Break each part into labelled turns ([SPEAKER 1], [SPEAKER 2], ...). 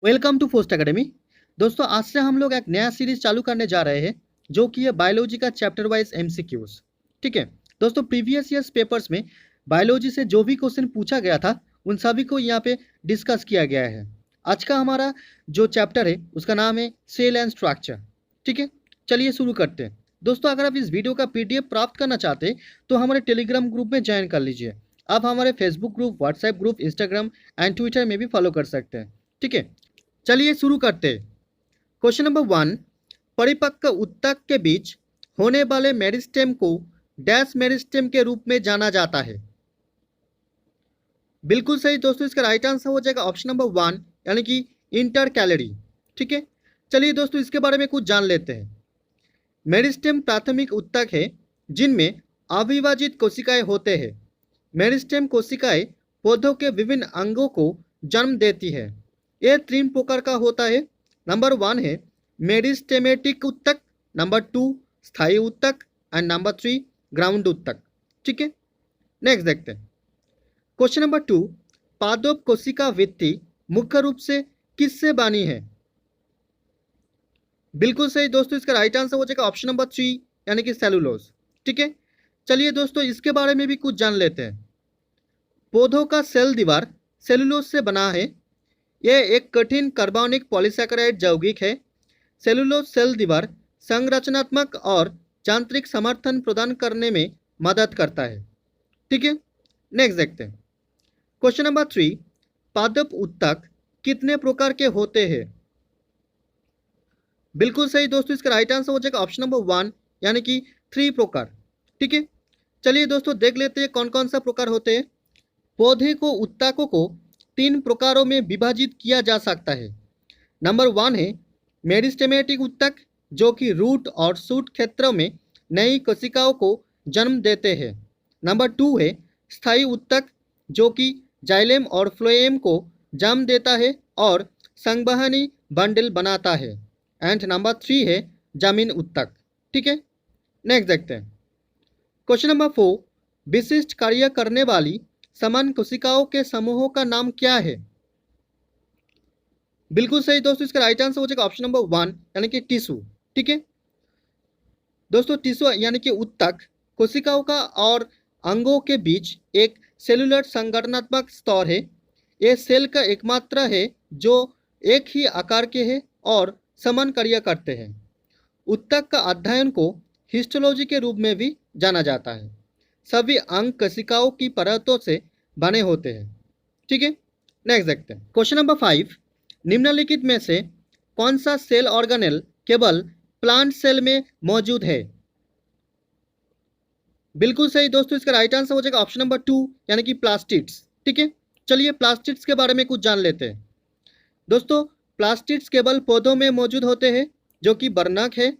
[SPEAKER 1] Welcome to फोस्ट academy. दोस्तों आज से हम लोग एक नया सीरीज चालू करने जा रहे हैं जो कि है बायोलॉजी का चैप्टर वाइज एमसीक्यूज। ठीक है दोस्तों, प्रीवियस ईयर्स पेपर्स में बायोलॉजी से जो भी क्वेश्चन पूछा गया था उन सभी को यहाँ पे डिस्कस किया गया है। आज का हमारा जो चैप्टर है उसका नाम है सेल एंड स्ट्रक्चर। ठीक है, चलिए शुरू करते हैं। दोस्तों अगर आप इस वीडियो का पीडीएफ प्राप्त करना चाहते हैं तो हमारे टेलीग्राम ग्रुप में ज्वाइन कर लीजिए। आप हमारे Facebook group, WhatsApp group, Instagram and Twitter में भी फॉलो कर सकते हैं। ठीक है, चलिए शुरू करते हैं। क्वेश्चन नंबर 1, परिपक्व उत्तक के बीच होने वाले मेरिस्टेम को डैश मेरिस्टेम के रूप में जाना जाता है। बिल्कुल सही दोस्तों, इसका राइट आंसर हो जाएगा ऑप्शन नंबर 1 यानी कि इंटर कैलोरी। ठीक है, चलिए दोस्तों इसके बारे में कुछ जान लेते हैं। मेरिस्टेम प्राथमिक उत्तक है जिनमें अविभाजित कोशिकाएं होते हैं। मेरिस्टेम कोशिकाएं पौधों के विभिन्न अंगों को जन्म देती है। यह 3 प्रकार का होता है। नंबर 1 है मेरिस्टेमेटिक उत्तक, नंबर 2 स्थायी उत्तक एंड नंबर 3 ग्राउंड उत्तक। ठीक है, नेक्स्ट देखते हैं। क्वेश्चन नंबर 2, पादप कोशिका वृत्ति मुख्य रूप से किससे बनी है? बिल्कुल सही दोस्तों, इसका राइट आंसर हो जाएगा ऑप्शन नंबर 3 यानी कि सेलुलोज। ठीक है, चलिए दोस्तों इसके बारे में भी कुछ जान लेते हैं। पौधों का सेल दीवार सेलुलोज से बना है। यह एक कठिन कार्बनिक पॉलीसैकेराइड यौगिक है। सेलुलोज सेल दीवार संरचनात्मक और यांत्रिक समर्थन प्रदान करने में मदद करता है। ठीक है, नेक्स्ट देखते हैं। क्वेश्चन नंबर 3, पादप उत्तक कितने प्रकार के होते हैं? बिल्कुल सही दोस्तों, इसका राइट आंसर हो जाएगा ऑप्शन नंबर 1 यानी कि 3 प्रकार। ठीक है, चलिए दोस्तों देख लेते हैं कौन कौन सा प्रकार होते हैं। पौधे को उत्तकों को 3 प्रकारों में विभाजित किया जा सकता है। नंबर 1 है मेरिस्टेमेटिक उत्तक जो कि रूट और शूट क्षेत्रों में नई कोशिकाओं को जन्म देते हैं। नंबर 2 है स्थायी उत्तक जो कि जाइलेम और फ्लोएम को जन्म देता है और संवहनी बंडल बनाता है। एंड नंबर 3 है जमीन उत्तक। ठीक है, नेक्स्ट देखते हैं। क्वेश्चन नंबर 4, विशिष्ट कार्य करने वाली समान कोशिकाओं के समूहों का नाम क्या है? बिल्कुल सही दोस्तों, इसका राइट आंसर हो जाएगा ऑप्शन नंबर 1 यानी कि टिश्यू। ठीक है दोस्तों, टिश्यू यानी कि उत्तक कोशिकाओं का और अंगों के बीच एक सेलुलर संगठनात्मक स्तर है। यह सेल का एकमात्र है जो एक ही आकार के हैं और समान कार्य करते हैं। उत्तक का अध्ययन को हिस्टोलॉजी के रूप में भी जाना जाता है। सभी अंग कोशिकाओं की परतों से बने होते हैं। ठीक है, नेक्स्ट देखते हैं। क्वेश्चन नंबर 5, निम्नलिखित में से कौन सा सेल ऑर्गेनेल केवल प्लांट सेल में मौजूद है? बिल्कुल सही दोस्तों, इसका राइट आंसर हो जाएगा ऑप्शन नंबर 2 यानी कि प्लास्टिड्स। ठीक है, चलिए प्लास्टिड्स के बारे में कुछ जान लेते हैं। दोस्तों प्लास्टिड्स केवल पौधों में मौजूद होते हैं जो कि वर्णक है।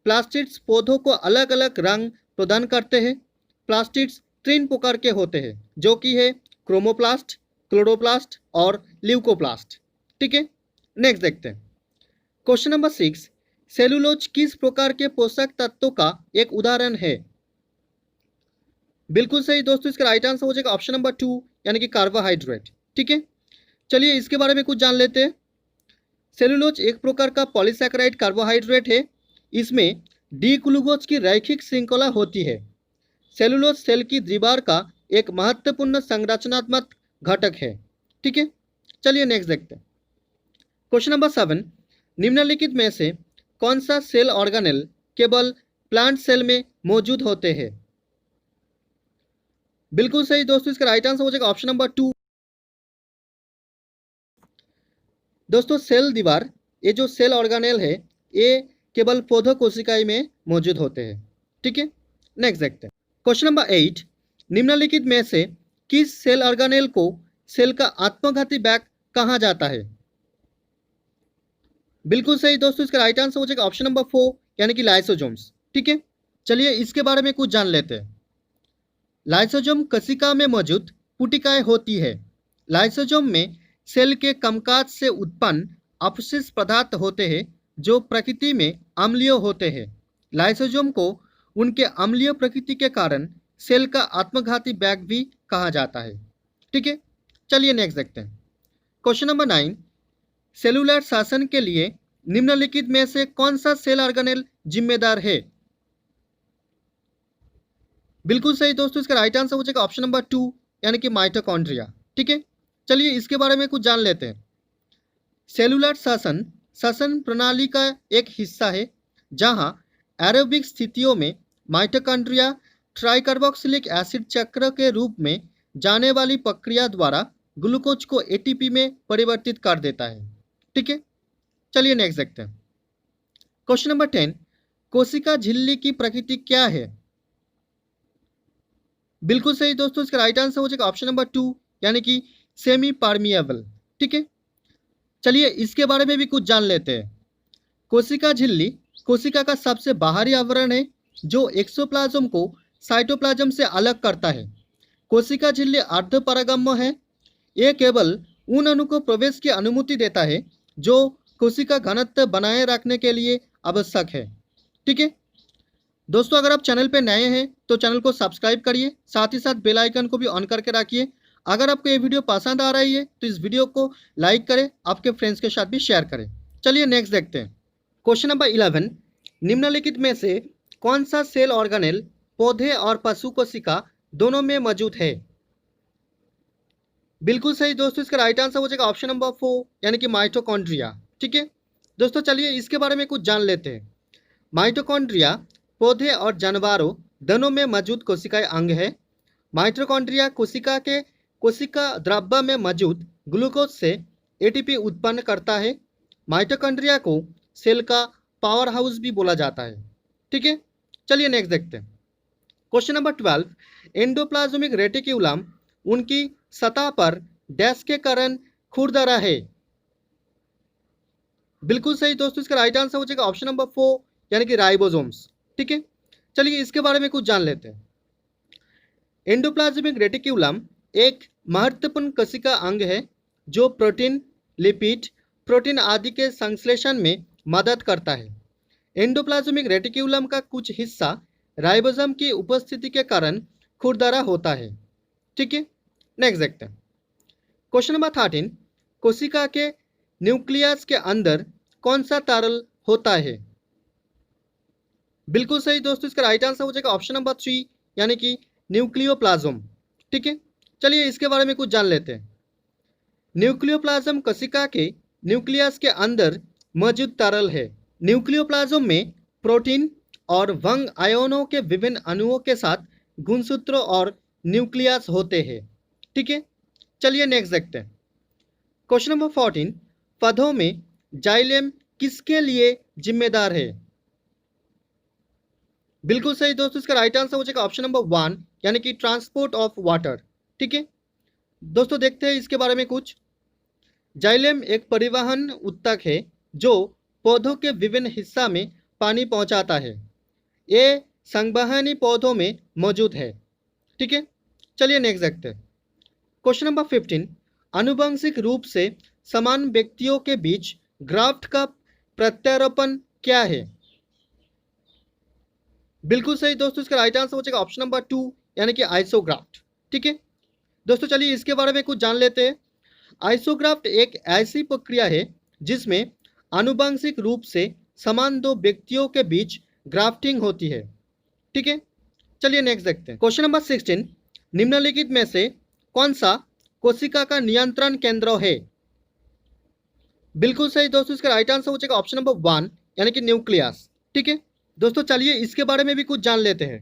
[SPEAKER 1] प्लास्टिड्स पौधों को अलग अलग रंग प्रदान करते हैं। प्लास्टिड्स 3 प्रकार के होते हैं जो कि है क्रोमोप्लास्ट, क्लोरोप्लास्ट और ल्यूकोप्लास्ट। ठीक है, नेक्स्ट देखते हैं। क्वेश्चन नंबर 6, सेलुलोज किस प्रकार के पोषक तत्वों का एक उदाहरण है? बिल्कुल सही दोस्तों, इसका राइट आंसर हो जाएगा ऑप्शन नंबर 2 यानी कि कार्बोहाइड्रेट। ठीक है, चलिए इसके बारे में कुछ जान लेते हैं। सेलुलोज एक प्रकार का पॉलीसैकेराइड कार्बोहाइड्रेट है। इसमें डी ग्लूकोज की रैखिक श्रृंखला होती है। सेलुलोज सेल की दीवार का एक महत्वपूर्ण संरचनात्मक घटक है। ठीक है, चलिए नेक्स्ट देखते हैं। क्वेश्चन नंबर 7, निम्नलिखित में से कौन सा सेल ऑर्गेनेल केवल प्लांट सेल में मौजूद होते हैं? बिल्कुल सही दोस्तों, इसका राइट आंसर हो जाएगा ऑप्शन नंबर 2। दोस्तों सेल दीवार, ये जो सेल ऑर्गेनेल है ये केवल पौधों कोशिकाएं में मौजूद होते हैं। ठीक है, नेक्स्ट देखते हैं। क्वेश्चन नंबर 8, निम्नलिखित में से किस सेल ऑर्गेनेल को सेल का आत्मघाती बैग कहा जाता है? बिल्कुल सही दोस्तों, इसका राइट आंसर हो जाएगा ऑप्शन नंबर 4 यानी कि लाइसोसोम्स। ठीक है, चलिए इसके बारे में कुछ जान लेते हैं। लाइसोसोम कोशिका में मौजूद पुटिकाएं होती है। लाइसोसोम में सेल के कामकाज से उत्पन्न अपशिष्ट पदार्थ होते हैं जो प्रकृति में अम्लीय होते हैं। लाइसोसोम को उनके अम्लीय प्रकृति के कारण सेल का आत्मघाती बैग भी कहा जाता है। ठीक है, चलिए नेक्स्ट देखते हैं। क्वेश्चन नंबर 9, सेलुलर शासन के लिए निम्नलिखित में से कौन सा सेल ऑर्गेनेल जिम्मेदार है? बिल्कुल सही दोस्तों, इसका राइट आंसर हो जाएगा ऑप्शन नंबर 2 यानी कि माइटोकॉन्ड्रिया। ठीक है, चलिए इसके बारे में कुछ जान लेते हैं। सेलुलर शासन श्वसन प्रणाली का एक हिस्सा है जहां एरोबिक स्थितियों में माइटोकॉन्ड्रिया ट्राइकार्बोक्सिलिक एसिड चक्र के रूप में जाने वाली प्रक्रिया द्वारा ग्लूकोज को एटीपी में परिवर्तित कर देता है। ठीक है, चलिए नेक्स्ट देखते हैं। क्वेश्चन नंबर 10, कोशिका झिल्ली की प्रकृति क्या है? बिल्कुल सही दोस्तों, इसका राइट आंसर हो जाएगा ऑप्शन नंबर 2 यानी कि सेमी परमिएबल। ठीक है, चलिए इसके बारे में भी कुछ जान लेते हैं। कोशिका झिल्ली कोशिका का सबसे बाहरी आवरण है जो एक्सोप्लाज्म को साइटोप्लाज्म से अलग करता है। कोशिका झिल्ली अर्धपरागम्य है। यह केवल उन अणु को प्रवेश की अनुमति देता है जो कोशिका घनत्व बनाए रखने के लिए आवश्यक है। ठीक है दोस्तों, अगर आप चैनल पर नए हैं तो चैनल को सब्सक्राइब करिए, साथ ही साथ बेल आइकन को भी ऑन करके रखिए। अगर आपको ये वीडियो पसंद आ रही है तो इस वीडियो को लाइक करें, आपके फ्रेंड्स के साथ भी शेयर करें। चलिए नेक्स्ट देखते हैं। क्वेश्चन नंबर 11, निम्नलिखित में से कौन सा सेल ऑर्गेनेल पौधे और पशु कोशिका दोनों में मौजूद है? बिल्कुल सही दोस्तों, इसका राइट आंसर हो जाएगा ऑप्शन नंबर 4 यानी कि माइटोकॉन्ड्रिया। ठीक है दोस्तों, चलिए इसके बारे में कुछ जान लेते हैं। माइटोकॉन्ड्रिया पौधे और जानवरों दोनों में मौजूद कोशिकाएं अंग है। माइटोकॉन्ड्रिया कोशिका द्रव्य में मौजूद ग्लूकोज से एटीपी उत्पन्न करता है। माइटोकॉन्ड्रिया को सेल का पावर हाउस भी बोला जाता है। ठीक है, चलिए नेक्स्ट देखते हैं। क्वेश्चन नंबर 12, एंडोप्लाज्मिक रेटिक्यूलम उनकी सतह पर डैश के कारण खुरदरा है। बिल्कुल सही दोस्तों, इसका राइट आंसर हो जाएगा ऑप्शन नंबर 4 यानी कि राइबोसोम्स। ठीक है, चलिए इसके बारे में कुछ जान लेते हैं। एंडोप्लाज्मिक रेटिक्यूलम एक महत्वपूर्ण कोशिका अंग है जो प्रोटीन, लिपिड, प्रोटीन आदि के संश्लेषण में मदद करता है। एंडोप्लाज्मिक रेटिक्यूलम का कुछ हिस्सा राइबोसोम की उपस्थिति के कारण खुरदरा होता है। ठीक है, नेक्स्ट देखते हैं। क्वेश्चन नंबर 13, कोशिका के न्यूक्लियस के अंदर कौन सा तरल होता है? बिल्कुल सही दोस्तों, इसका राइट आंसर हो जाएगा ऑप्शन नंबर 3 यानी कि न्यूक्लियोप्लाज्म। ठीक है, चलिए इसके बारे में कुछ जान लेते हैं। न्यूक्लियोप्लाज्म कोशिका के न्यूक्लियस के अंदर मौजूद तरल है। न्यूक्लियोप्लाज्म में प्रोटीन और भंग आयनों के विभिन्न अणुओं के साथ गुणसूत्र और न्यूक्लियस होते हैं। ठीक है, चलिए नेक्स्ट देखते हैं। क्वेश्चन नंबर 14, पौधों में जाइलेम किसके लिए जिम्मेदार है? बिल्कुल सही दोस्तों, इसका राइट आंसर हो जाएगा ऑप्शन नंबर 1 यानी कि ट्रांसपोर्ट ऑफ वाटर। ठीक है दोस्तों, देखते हैं इसके बारे में कुछ। जाइलेम एक परिवहन ऊतक है जो पौधों के विभिन्न हिस्सा में पानी पहुंचाता है। ये संवहनी पौधों में मौजूद है। ठीक है, चलिए नेक्स्ट देखते हैं। क्वेश्चन नंबर 15, आनुवंशिक रूप से समान व्यक्तियों के बीच ग्राफ्ट का प्रत्यारोपण क्या है? बिल्कुल सही दोस्तों, इसका राइट आंसर हो जाएगा ऑप्शन नंबर 2 यानी कि आइसोग्राफ्ट। ठीक है दोस्तों, चलिए इसके बारे में कुछ जान लेते हैं। आइसोग्राफ्ट एक ऐसी प्रक्रिया है जिसमें आनुवंशिक रूप से समान दो व्यक्तियों के बीच ग्राफ्टिंग होती है। ठीक है, चलिए नेक्स्ट देखते हैं। क्वेश्चन नंबर 16, निम्नलिखित में से कौन सा कोशिका का नियंत्रण केंद्र है? बिल्कुल सही दोस्तों, इसका राइट आंसर हो जाएगा ऑप्शन नंबर 1 यानी कि न्यूक्लियस। ठीक है दोस्तों, चलिए इसके बारे में भी कुछ जान लेते हैं।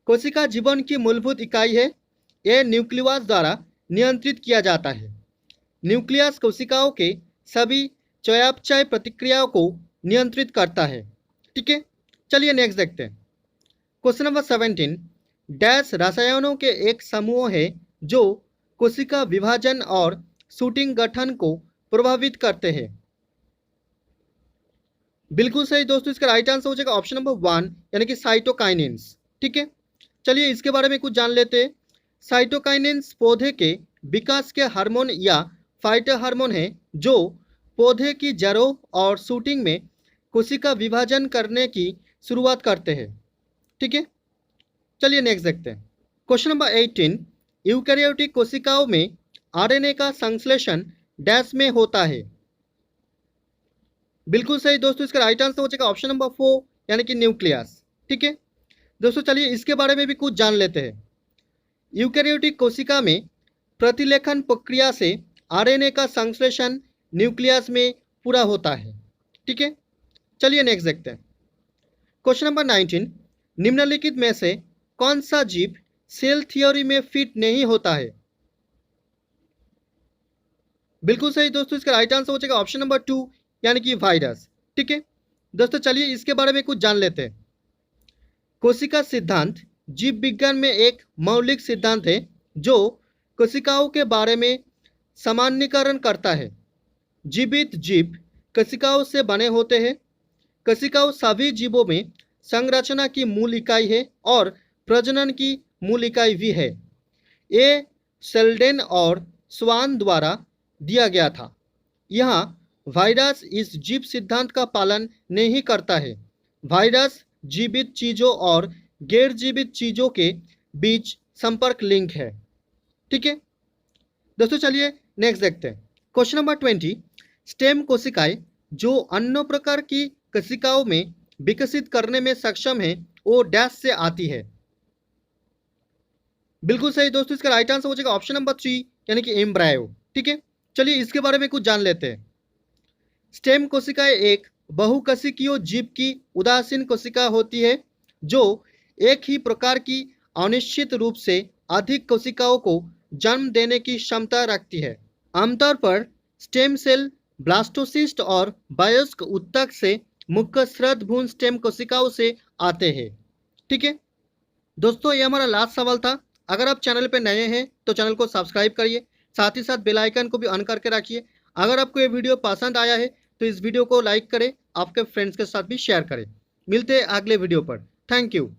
[SPEAKER 1] कोशिका जीवन की मूलभूत इकाई है। यह न्यूक्लियस द्वारा नियंत्रित किया जाता है। न्यूक्लियस कोशिकाओं के सभी चयापचय प्रतिक्रियाओं को नियंत्रित करता है। ठीक है, चलिए नेक्स्ट देखते हैं। क्वेश्चन नंबर 17, डैश रसायनों के एक समूह है जो कोशिका विभाजन और शूटिंग गठन को प्रभावित करते हैं। बिल्कुल सही दोस्तों, इसका राइट आंसर हो जाएगा ऑप्शन नंबर 1 यानी कि साइटोकाइनेंस। ठीक है, चलिए इसके बारे में कुछ जान लेते हैं। साइटोकाइनेंस पौधे के विकास के हार्मोन या फाइटो हार्मोन है जो पौधे की जड़ों और शूटिंग में कोशिका विभाजन करने की शुरुआत करते हैं। ठीक है, चलिए नेक्स्ट देखते हैं। क्वेश्चन नंबर 18, यूकैरियोटिक कोशिकाओं में आरएनए का संश्लेषण डैश में होता है। बिल्कुल सही दोस्तों, इसका राइट आंसर हो जाएगा ऑप्शन नंबर 4 यानी कि न्यूक्लियस। ठीक है दोस्तों, चलिए इसके बारे में भी कुछ जान लेते हैं। यूकेरियोटिक कोशिका में प्रतिलेखन प्रक्रिया से आरएनए का संश्लेषण न्यूक्लियस में पूरा होता है। ठीक है, चलिए नेक्स्ट देखते हैं। क्वेश्चन नंबर 19, निम्नलिखित में से कौन सा जीव सेल थ्योरी में फिट नहीं होता है? बिल्कुल सही दोस्तों, इसका राइट आंसर हो जाएगा ऑप्शन नंबर 2 यानी कि वायरस। ठीक है दोस्तों, चलिए इसके बारे में कुछ जान लेते हैं। कोशिका सिद्धांत जीव विज्ञान में एक मौलिक सिद्धांत है जो कोशिकाओं के बारे में सामान्यीकरण करता है। जीवित जीव कोशिकाओं से बने होते हैं। कोशिकाओं सभी जीवों में संरचना की मूल इकाई है और प्रजनन की मूल इकाई भी है। ये सेल्डेन और स्वान द्वारा दिया गया था। यहाँ वायरस इस जीव सिद्धांत का पालन नहीं करता है। वायरस जीवित चीजों और गैर जीवित चीजों के बीच संपर्क लिंक है। ठीक है दोस्तों, चलिए नेक्स्ट देखते हैं। क्वेश्चन नंबर 20, स्टेम कोशिकाएं जो अन्य प्रकार की कोशिकाओं में विकसित करने में सक्षम है वो डैश से आती है? बिल्कुल सही दोस्तों, इसका राइट आंसर हो जाएगा ऑप्शन नंबर 3 यानी कि एम्ब्रायो। ठीक है, चलिए इसके बारे में कुछ जान लेते हैं। स्टेम कोशिकाएं एक बहुकोशिकीय जीव की उदासीन कोशिका होती है जो एक ही प्रकार की अनिश्चित रूप से अधिक कोशिकाओं को जन्म देने की क्षमता रखती है। आमतौर पर स्टेम सेल ब्लास्टोसिस्ट और वयस्क ऊतक से मुख्य स्रद भ्रूण स्टेम कोशिकाओं से आते हैं। ठीक है दोस्तों, ये हमारा लास्ट सवाल था। अगर आप चैनल पर नए हैं तो चैनल को सब्सक्राइब करिए, साथ ही साथ बेल आइकन को भी ऑन करके रखिए। अगर आपको ये वीडियो पसंद आया है तो इस वीडियो को लाइक करें, आपके फ्रेंड्स के साथ भी शेयर करें। मिलते हैं अगले वीडियो पर। Thank you.